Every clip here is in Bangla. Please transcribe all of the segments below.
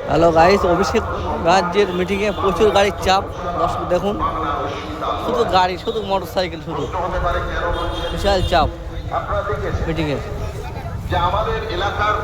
হ্যালো গাইস, অভিষেক রাজ্যের মিটিংয়ে প্রচুর গাড়ির চাপ। দর্শক দেখুন, শুধু গাড়ি, শুধু মোটর সাইকেল, শুধু বিশাল চাপ মিটিংয়ে। আমাদের এলাকার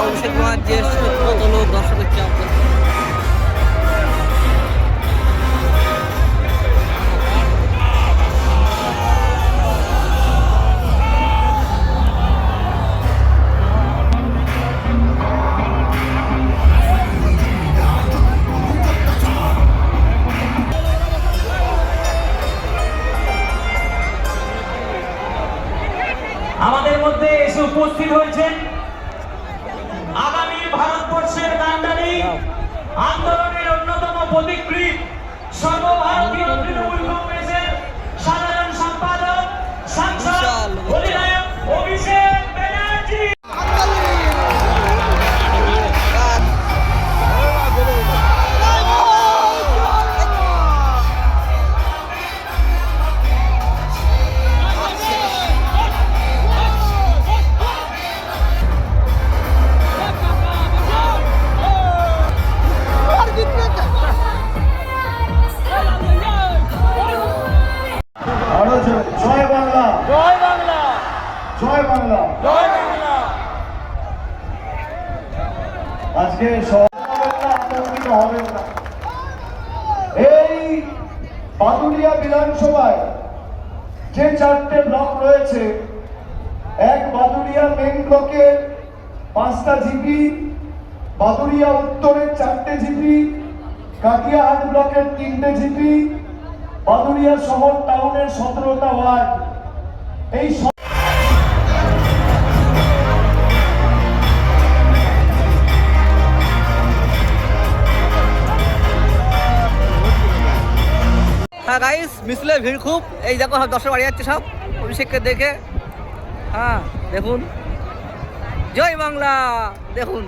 অভিষেক রাজ্যের কত লোক দর্শকের চাপ। আমাদের মধ্যে এসে উপস্থিত হয়েছেন আগামী ভারতবর্ষের কাণ্ডারি আন্দোলনের অন্যতম পথিকৃৎ সর্বভারতীয় তৃণমূল কংগ্রেসের সাধারণ সম্পাদক সাংসদ অধিনায়ক অভিষেক ব্যানার্জি। জয় বাংলা, জয় বাংলা, জয় বাংলা, জয় বাংলা। আজকে আতঙ্কিত হবেন না। এই বাদুড়িয়া বিধানসভায় যে 4টে ব্লক রয়েছে, এক বাদুড়িয়া মেন ব্লকের 5টা জিপি, বাদুড়িয়া উত্তরের 4টে জিপি, কাটিয়াহাট ব্লকের 3টে জিপি, বাদুড়িয়া শহর টাউনের 17টা ওয়ার্ড। এই হ্যাঁ গাইস, মিছিলে ভিড় খুব। এই দেখো সব দর্শক বাড়ি যাচ্ছে সব অভিষেককে দেখে। হ্যাঁ দেখুন, জয় বাংলা দেখুন।